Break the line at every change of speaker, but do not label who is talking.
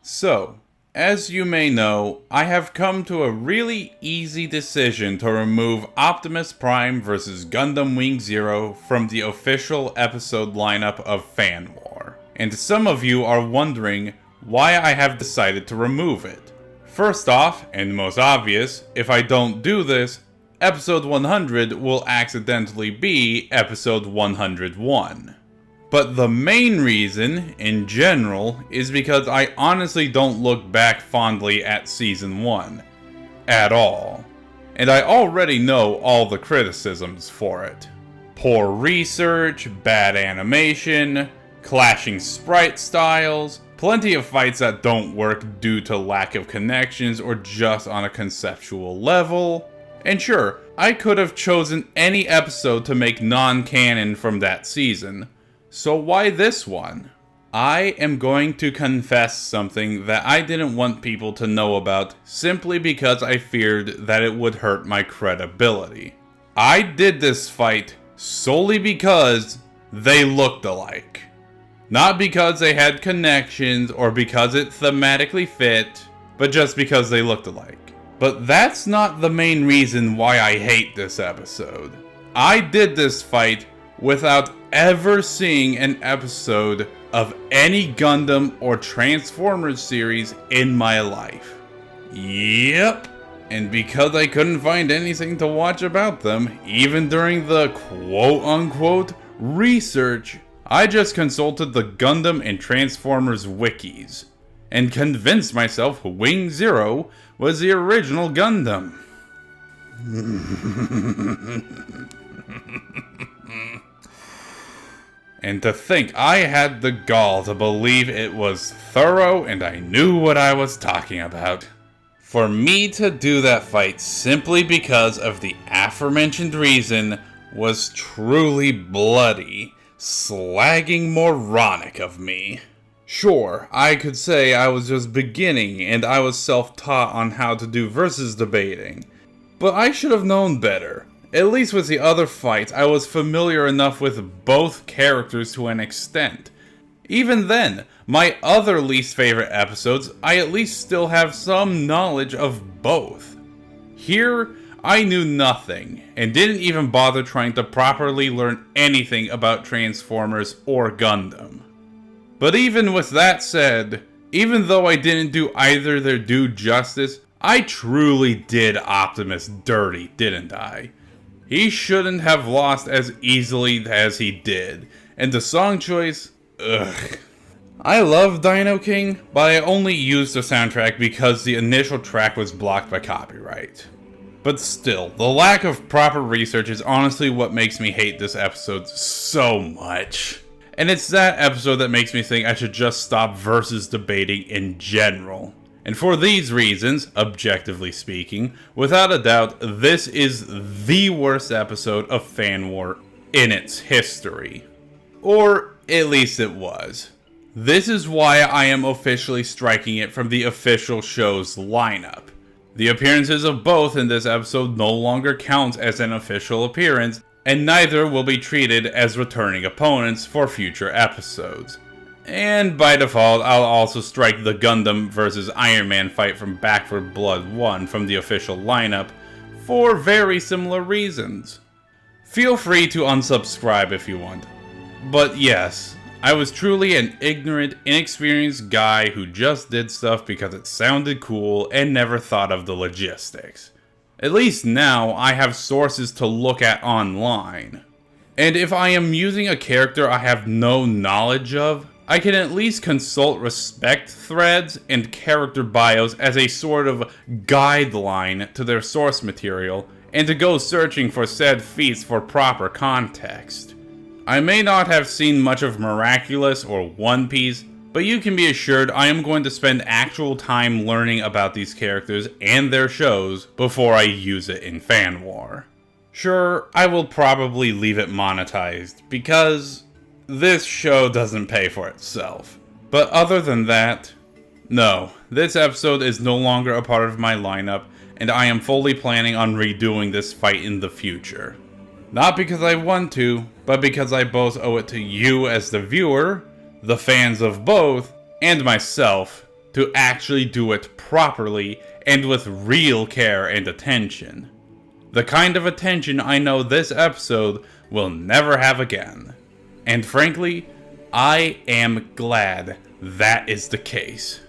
So, as you may know, I have come to a really easy decision to remove Optimus Prime vs. Gundam Wing Zero from the official episode lineup of Fan War. And some of you are wondering why I have decided to remove it. First off, and most obvious, if I don't do this, episode 100 will accidentally be episode 101. But the main reason, in general, is because I honestly don't look back fondly at Season 1. At all. And I already know all the criticisms for it. Poor research, bad animation, clashing sprite styles, plenty of fights that don't work due to lack of connections or just on a conceptual level. And sure, I could have chosen any episode to make non-canon from that season. So why this one? I am going to confess something that I didn't want people to know about simply because I feared that it would hurt my credibility. I did this fight solely because they looked alike. Not because they had connections or because it thematically fit, but just because they looked alike. But that's not the main reason why I hate this episode. I did this fight without ever seeing an episode of any Gundam or Transformers series in my life. Yep. And because I couldn't find anything to watch about them, even during the quote-unquote research, I just consulted the Gundam and Transformers wikis, and convinced myself Wing Zero was the original Gundam. And to think I had the gall to believe it was thorough and I knew what I was talking about. For me to do that fight simply because of the aforementioned reason was truly bloody, slagging moronic of me. Sure, I could say I was just beginning and I was self-taught on how to do versus debating, but I should have known better. At least with the other fights, I was familiar enough with both characters to an extent. Even then, my other least favorite episodes, I at least still have some knowledge of both. Here, I knew nothing, and didn't even bother trying to properly learn anything about Transformers or Gundam. But even with that said, even though I didn't do either their due justice, I truly did Optimus dirty, didn't I? He shouldn't have lost as easily as he did, and the song choice, ugh. I love Dino King, but I only used the soundtrack because the initial track was blocked by copyright. But still, the lack of proper research is honestly what makes me hate this episode so much. And it's that episode that makes me think I should just stop versus debating in general. And for these reasons, objectively speaking, without a doubt, this is the worst episode of Fan War in its history. Or at least it was. This is why I am officially striking it from the official show's lineup. The appearances of both in this episode no longer count as an official appearance, and neither will be treated as returning opponents for future episodes. And by default, I'll also strike the Gundam vs. Iron Man fight from Back 4 Blood 1 from the official lineup, for very similar reasons. Feel free to unsubscribe if you want. But yes, I was truly an ignorant, inexperienced guy who just did stuff because it sounded cool and never thought of the logistics. At least now, I have sources to look at online. And if I am using a character I have no knowledge of, I can at least consult respect threads and character bios as a sort of guideline to their source material, and to go searching for said feats for proper context. I may not have seen much of Miraculous or One Piece, but you can be assured I am going to spend actual time learning about these characters and their shows before I use it in Fan War. Sure, I will probably leave it monetized, because this show doesn't pay for itself. But other than that, no, this episode is no longer a part of my lineup, and I am fully planning on redoing this fight in the future. Not because I want to, but because I both owe it to you as the viewer, the fans of both, and myself, to actually do it properly and with real care and attention. The kind of attention I know this episode will never have again. And frankly, I am glad that is the case.